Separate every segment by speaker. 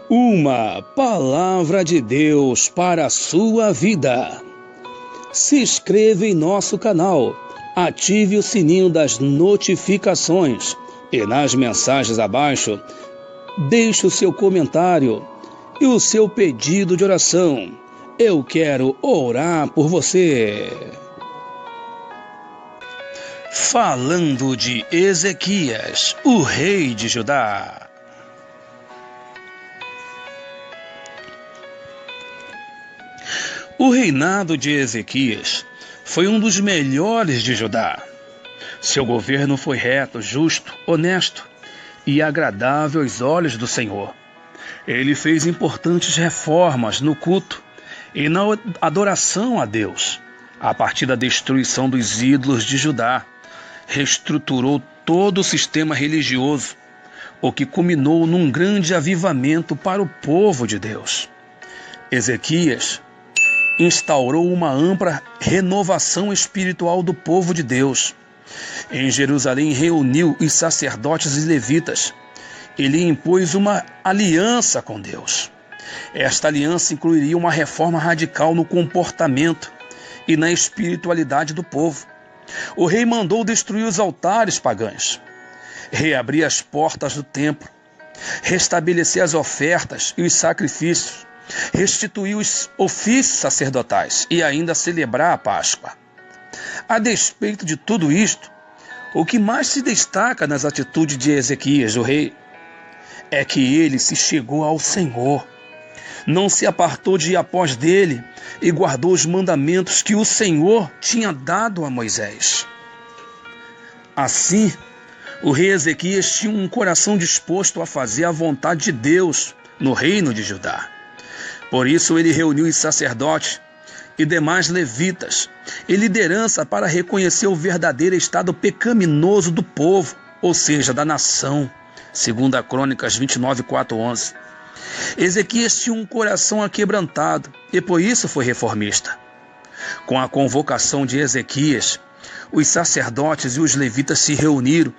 Speaker 1: Uma palavra de Deus para a sua vida. Se inscreva em nosso canal, ative o sininho das notificações e nas mensagens abaixo, deixe o seu comentário e o seu pedido de oração. Eu quero orar por você. Falando de Ezequias, o rei de Judá. O reinado de Ezequias foi um dos melhores de Judá. Seu governo foi reto, justo, honesto e agradável aos olhos do Senhor. Ele fez importantes reformas no culto e na adoração a Deus. A partir da destruição dos ídolos de Judá, reestruturou todo o sistema religioso, o que culminou num grande avivamento para o povo de Deus. Ezequias instaurou uma ampla renovação espiritual do povo de Deus. Em Jerusalém reuniu os sacerdotes e levitas. Ele impôs uma aliança com Deus. Esta aliança incluiria uma reforma radical no comportamento e na espiritualidade do povo. O rei mandou destruir os altares pagãos, reabrir as portas do templo, restabelecer as ofertas e os sacrifícios, restituir os ofícios sacerdotais e ainda celebrar a Páscoa. A despeito de tudo isto, o que mais se destaca nas atitudes de Ezequias, o rei, é que ele se chegou ao Senhor, não se apartou de ir após dele e guardou os mandamentos que o Senhor tinha dado a Moisés. Assim, o rei Ezequias tinha um coração disposto a fazer a vontade de Deus no reino de Judá. Por isso ele reuniu os sacerdotes e demais levitas e liderança para reconhecer o verdadeiro estado pecaminoso do povo, ou seja, da nação, segundo a Crônicas 29, 4, 11. Ezequias tinha um coração aquebrantado e por isso foi reformista. Com a convocação de Ezequias, os sacerdotes e os levitas se reuniram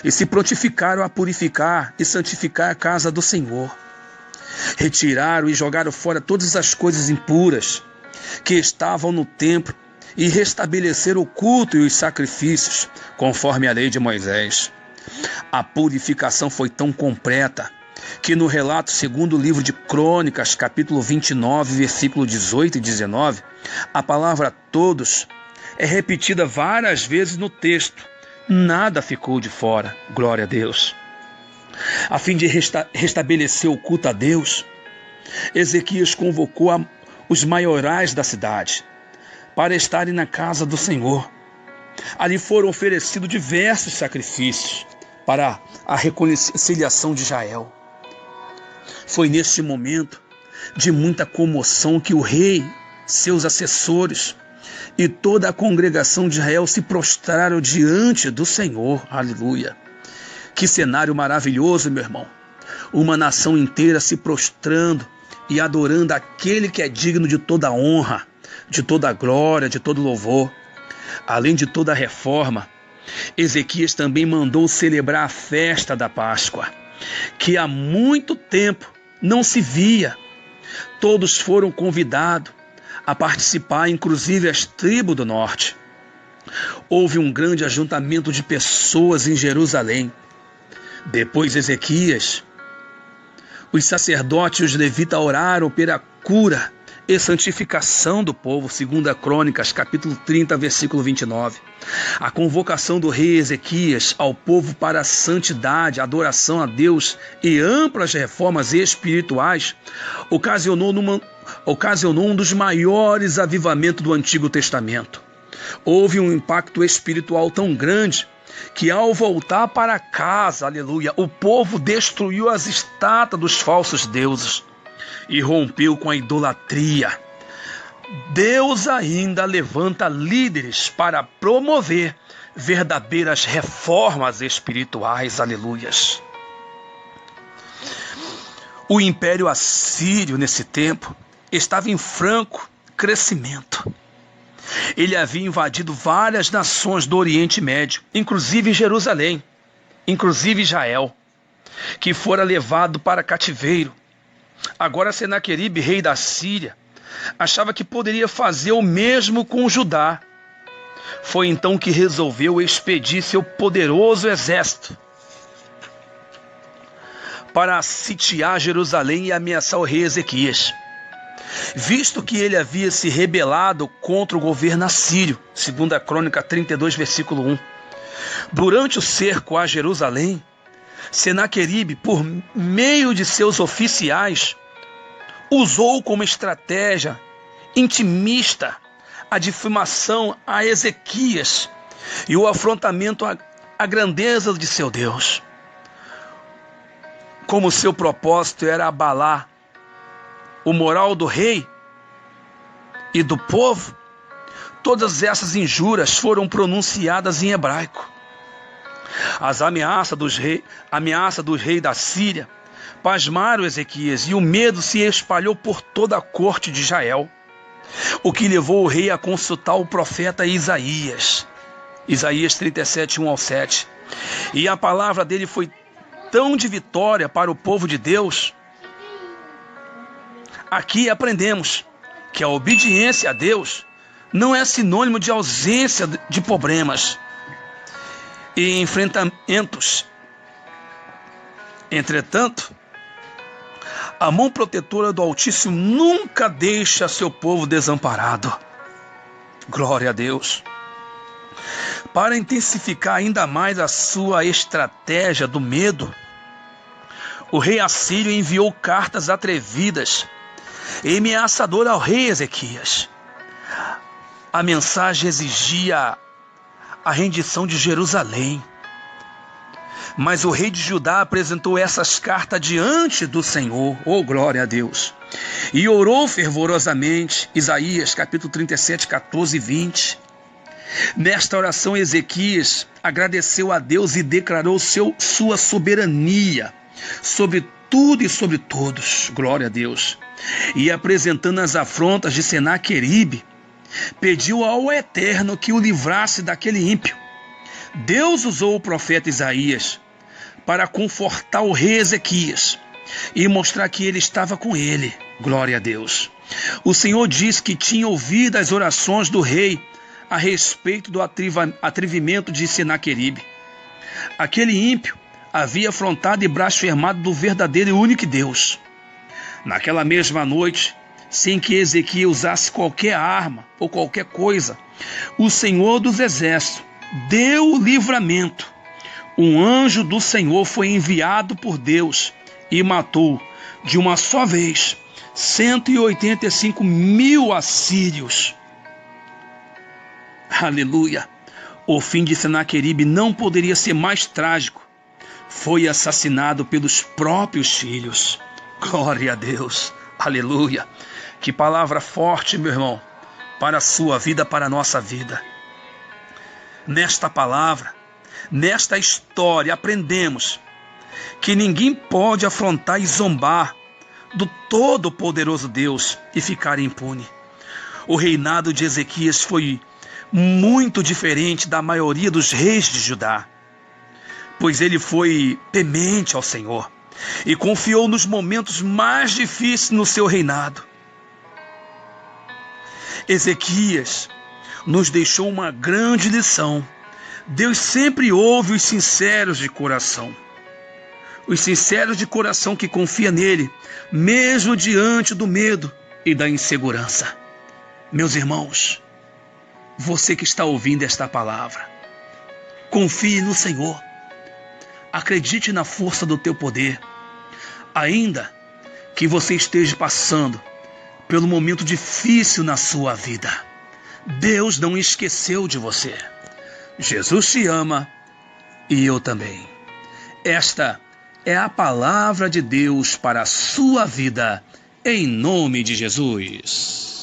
Speaker 1: e se prontificaram a purificar e santificar a casa do Senhor. Retiraram e jogaram fora todas as coisas impuras que estavam no templo e restabeleceram o culto e os sacrifícios, conforme a lei de Moisés. A purificação foi tão completa que no relato segundo o livro de Crônicas, capítulo 29, versículo 18 e 19, a palavra todos é repetida várias vezes no texto. Nada ficou de fora, glória a Deus. A fim de restabelecer o culto a Deus, Ezequias convocou os maiorais da cidade para estarem na casa do Senhor. Ali foram oferecidos diversos sacrifícios para a reconciliação de Israel. Foi neste momento de muita comoção que o rei, seus assessores e toda a congregação de Israel se prostraram diante do Senhor. Aleluia! Que cenário maravilhoso, meu irmão. Uma nação inteira se prostrando e adorando aquele que é digno de toda honra, de toda glória, de todo louvor. Além de toda a reforma, Ezequias também mandou celebrar a festa da Páscoa, que há muito tempo não se via. Todos foram convidados a participar, inclusive as tribos do norte. Houve um grande ajuntamento de pessoas em Jerusalém. Depois Ezequias, os sacerdotes e os levitas oraram pela cura e santificação do povo, segundo a Crônicas, capítulo 30, versículo 29. A convocação do rei Ezequias ao povo para a santidade, adoração a Deus e amplas reformas espirituais ocasionou um dos maiores avivamentos do Antigo Testamento. Houve um impacto espiritual tão grande que ao voltar para casa, aleluia, o povo destruiu as estátuas dos falsos deuses e rompeu com a idolatria. Deus ainda levanta líderes para promover verdadeiras reformas espirituais, aleluias. O Império Assírio, nesse tempo, estava em franco crescimento. Ele havia invadido várias nações do Oriente Médio, inclusive Jerusalém, inclusive Israel, que fora levado para cativeiro. Agora Senaqueribe, rei da Síria, achava que poderia fazer o mesmo com Judá. Foi então que resolveu expedir seu poderoso exército para sitiar Jerusalém e ameaçar o rei Ezequias, visto que ele havia se rebelado contra o governo assírio, segundo a Crônica 32, versículo 1. Durante o cerco a Jerusalém, Senaqueribe, por meio de seus oficiais, usou como estratégia intimista a difamação a Ezequias e o afrontamento à grandeza de seu Deus. Como seu propósito era abalar o moral do rei e do povo, todas essas injúrias foram pronunciadas em hebraico. As ameaças do rei da Síria pasmaram Ezequias, e o medo se espalhou por toda a corte de Israel, o que levou o rei a consultar o profeta Isaías. Isaías 37, 1 ao 7. E a palavra dele foi tão de vitória para o povo de Deus. Aqui aprendemos que a obediência a Deus não é sinônimo de ausência de problemas e enfrentamentos. Entretanto, a mão protetora do Altíssimo nunca deixa seu povo desamparado. Glória a Deus. Para intensificar ainda mais a sua estratégia do medo, o rei assírio enviou cartas atrevidas e ameaçadoras ao rei Ezequias. A mensagem exigia a rendição de Jerusalém. Mas o rei de Judá apresentou essas cartas diante do Senhor, glória a Deus, e orou fervorosamente. Isaías capítulo 37, 14 e 20. Nesta oração, Ezequias agradeceu a Deus e declarou sua soberania sobre tudo e sobre todos, glória a Deus. E apresentando as afrontas de Senaqueribe, pediu ao Eterno que o livrasse daquele ímpio. Deus usou o profeta Isaías para confortar o rei Ezequias e mostrar que ele estava com ele, glória a Deus. O Senhor disse que tinha ouvido as orações do rei a respeito do atrevimento de Senaqueribe. Aquele ímpio havia afrontado e blasfemado do verdadeiro e único Deus. Naquela mesma noite, sem que Ezequias usasse qualquer arma ou qualquer coisa, o Senhor dos Exércitos deu o livramento. Um anjo do Senhor foi enviado por Deus e matou de uma só vez 185 mil assírios. Aleluia! O fim de Senaqueribe não poderia ser mais trágico. Foi assassinado pelos próprios filhos. Glória a Deus! Aleluia! Que palavra forte, meu irmão, para a sua vida, para a nossa vida. Nesta palavra, nesta história, aprendemos que ninguém pode afrontar e zombar do Todo-Poderoso Deus e ficar impune. O reinado de Ezequias foi muito diferente da maioria dos reis de Judá, pois ele foi temente ao Senhor e confiou nos momentos mais difíceis no seu reinado. Ezequias nos deixou uma grande lição. Deus sempre ouve os sinceros de coração. Os sinceros de coração que confiam nele, mesmo diante do medo e da insegurança. Meus irmãos, você que está ouvindo esta palavra, confie no Senhor. Acredite na força do teu poder. Ainda que você esteja passando pelo momento difícil na sua vida, Deus não esqueceu de você. Jesus te ama e eu também. Esta é a palavra de Deus para a sua vida, em nome de Jesus.